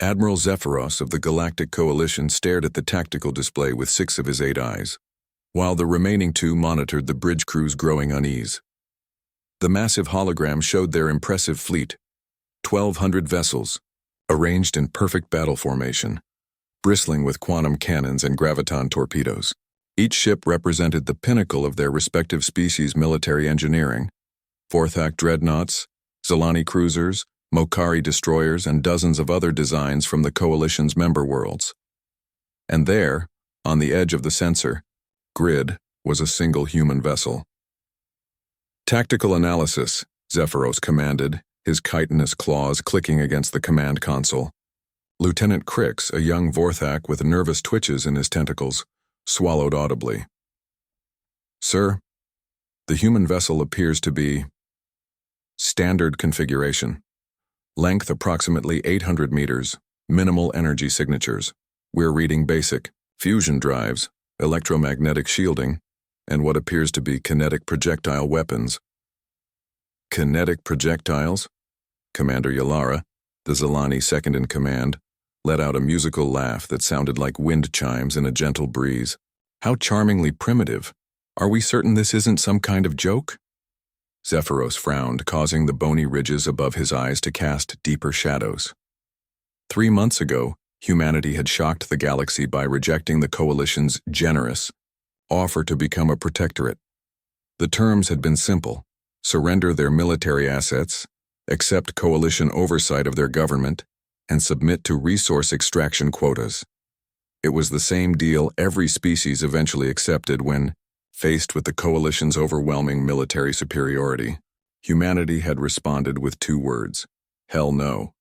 Admiral Zephyros of the Galactic Coalition stared at the tactical display with 6 of his 8 eyes, while the remaining 2 monitored the bridge crew's growing unease. The massive hologram showed their impressive fleet, 1,200 vessels, arranged in perfect battle formation, bristling with quantum cannons and graviton torpedoes. Each ship represented the pinnacle of their respective species' military engineering: Vorthak dreadnoughts, Zalani cruisers, Mokari destroyers, and dozens of other designs from the Coalition's member worlds. And there, on the edge of the sensor grid, was a single human vessel. "Tactical analysis," Zephyros commanded, his chitinous claws clicking against the command console. Lieutenant Crix, a young Vorthak with nervous twitches in his tentacles, swallowed audibly. "Sir, the human vessel appears to be standard configuration. Length approximately 800 meters, minimal energy signatures. We're reading basic fusion drives, electromagnetic shielding, and what appears to be kinetic projectile weapons." "Kinetic projectiles?" Commander Yalara, the Zalani second in command, let out a musical laugh that sounded like wind chimes in a gentle breeze. "How charmingly primitive. Are we certain this isn't some kind of joke?" Zephyros frowned, causing the bony ridges above his eyes to cast deeper shadows. 3 months ago, humanity had shocked the galaxy by rejecting the Coalition's generous offer to become a protectorate. The terms had been simple: surrender their military assets, accept Coalition oversight of their government, and submit to resource extraction quotas. It was the same deal every species eventually accepted when, faced with the Coalition's overwhelming military superiority. Humanity had responded with 2 words: hell no.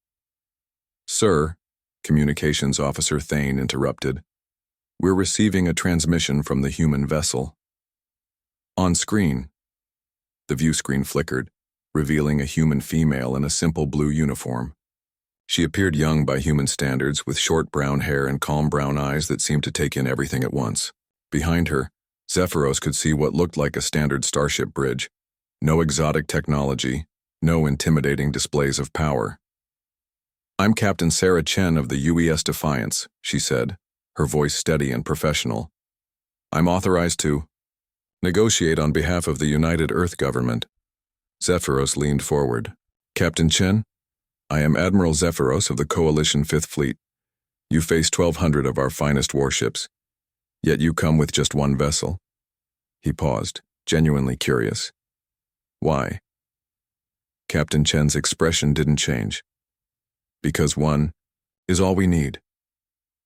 "Sir," Communications Officer Thane interrupted, "we're receiving a transmission from the human vessel." On screen. The view screen flickered, revealing a human female in a simple blue uniform. She appeared young by human standards, with short brown hair and calm brown eyes that seemed to take in everything at once. Behind her, Zephyros could see what looked like a standard starship bridge. No exotic technology, no intimidating displays of power. "I'm Captain Sarah Chen of the UES Defiance," she said, her voice steady and professional. "I'm authorized to negotiate on behalf of the United Earth Government." Zephyros leaned forward. "Captain Chen, I am Admiral Zephyros of the Coalition 5th Fleet. You face 1,200 of our finest warships, yet you come with just 1 vessel." He paused, genuinely curious. "Why?" Captain Chen's expression didn't change. "Because 1 is all we need."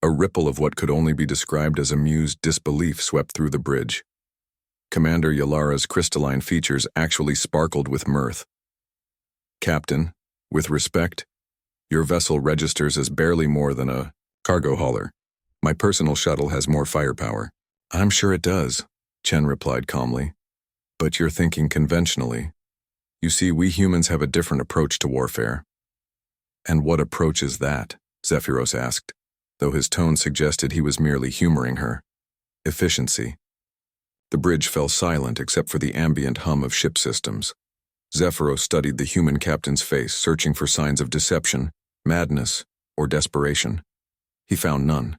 A ripple of what could only be described as amused disbelief swept through the bridge. Commander Yalara's crystalline features actually sparkled with mirth. "Captain, with respect, your vessel registers as barely more than a cargo hauler. My personal shuttle has more firepower." "I'm sure it does," Chen replied calmly. "But you're thinking conventionally. You see, we humans have a different approach to warfare." "And what approach is that?" Zephyros asked, though his tone suggested he was merely humoring her. "Efficiency." The bridge fell silent except for the ambient hum of ship systems. Zephyros studied the human captain's face, searching for signs of deception, madness, or desperation. He found none.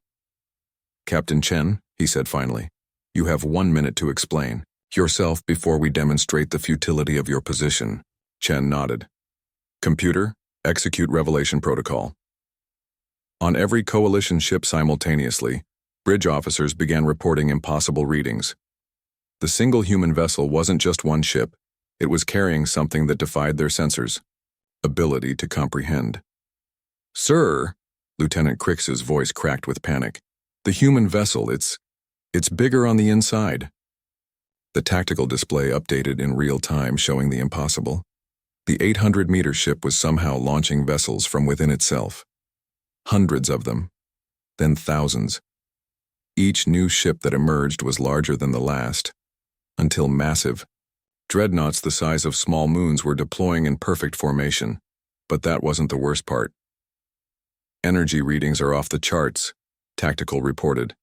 "Captain Chen," he said finally, "you have 1 minute to explain yourself before we demonstrate the futility of your position." Chen nodded. "Computer, execute revelation protocol." On every Coalition ship simultaneously, bridge officers began reporting impossible readings. The single human vessel wasn't just 1 ship, it was carrying something that defied their sensors: ability to comprehend. "Sir," Lieutenant Crix's voice cracked with panic, "the human vessel, it's bigger on the inside." The tactical display updated in real time, showing the impossible. The 800-meter ship was somehow launching vessels from within itself. Hundreds of them, then thousands. Each new ship that emerged was larger than the last, until massive dreadnoughts the size of small moons were deploying in perfect formation. But that wasn't the worst part. "Energy readings are off the charts," Tactical reported.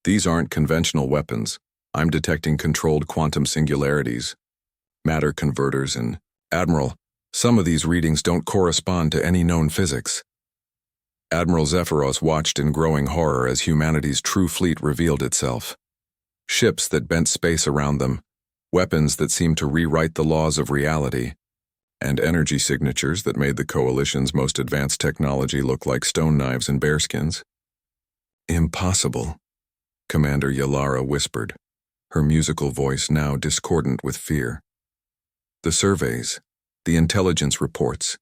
"These aren't conventional weapons. I'm detecting controlled quantum singularities, matter converters, and, Admiral, some of these readings don't correspond to any known physics." Admiral Zephyros watched in growing horror as humanity's true fleet revealed itself. Ships that bent space around them, weapons that seemed to rewrite the laws of reality, and energy signatures that made the Coalition's most advanced technology look like stone knives and bearskins. "Impossible," Commander Yalara whispered, her musical voice now discordant with fear. "The surveys, the intelligence reports,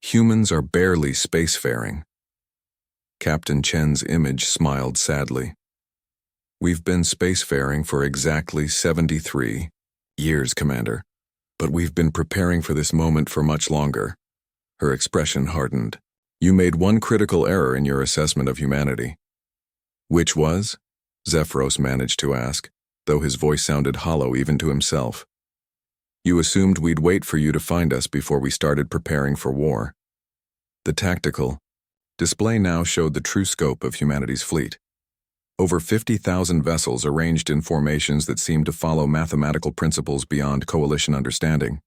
humans are barely spacefaring." Captain Chen's image smiled sadly. "We've been spacefaring for exactly 73 years, Commander, but we've been preparing for this moment for much longer." Her expression hardened. "You made one critical error in your assessment of humanity." "Which was?" Zephyros managed to ask, though his voice sounded hollow even to himself. "You assumed we'd wait for you to find us before we started preparing for war." The tactical display now showed the true scope of humanity's fleet. Over 50,000 vessels arranged in formations that seemed to follow mathematical principles beyond Coalition understanding.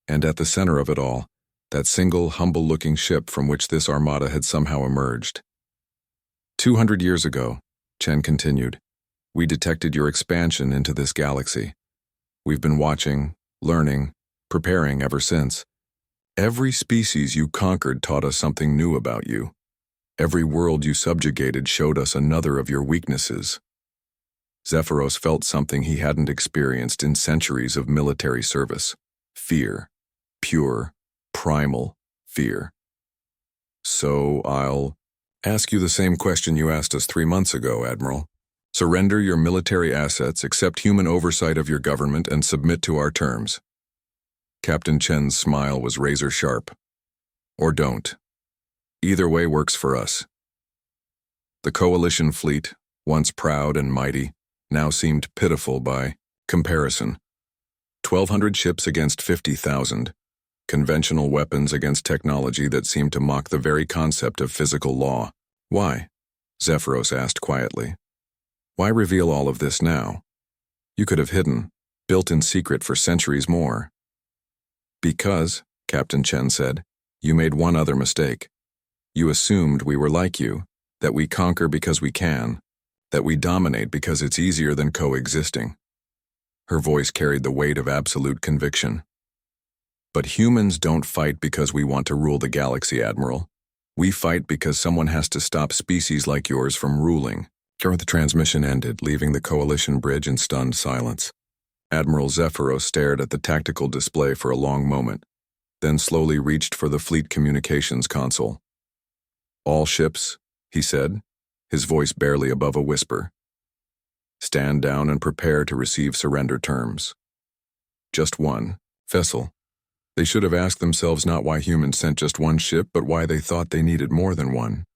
And at the center of it all, that single, humble-looking ship from which this armada had somehow emerged. 200 years ago, Chen continued, we detected your expansion into this galaxy. We've been watching, learning, preparing ever since. Every species you conquered taught us something new about you. Every world you subjugated showed us another of your weaknesses." Zephyros felt something he hadn't experienced in centuries of military service. Fear. Pure, primal fear. "So I'll ask you the same question you asked us 3 months ago, Admiral. Surrender your military assets, accept human oversight of your government, and submit to our terms." Captain Chen's smile was razor-sharp. "Or don't. Either way works for us." The Coalition fleet, once proud and mighty, now seemed pitiful by comparison. 1,200 ships against 50,000. Conventional weapons against technology that seemed to mock the very concept of physical law. "Why?" Zephyros asked quietly. "Why reveal all of this now? You could have hidden, built in secret for centuries more." "Because," Captain Chen said, "you made one other mistake. You assumed we were like you, that we conquer because we can, that we dominate because it's easier than coexisting." Her voice carried the weight of absolute conviction. "But humans don't fight because we want to rule the galaxy, Admiral. We fight because someone has to stop species like yours from ruling." The transmission ended, leaving the Coalition bridge in stunned silence. Admiral Zephyros stared at the tactical display for a long moment, then slowly reached for the fleet communications console. "All ships," he said, his voice barely above a whisper. "Stand down and prepare to receive surrender terms." Just one vessel. They should have asked themselves not why humans sent just one ship, but why they thought they needed more than one.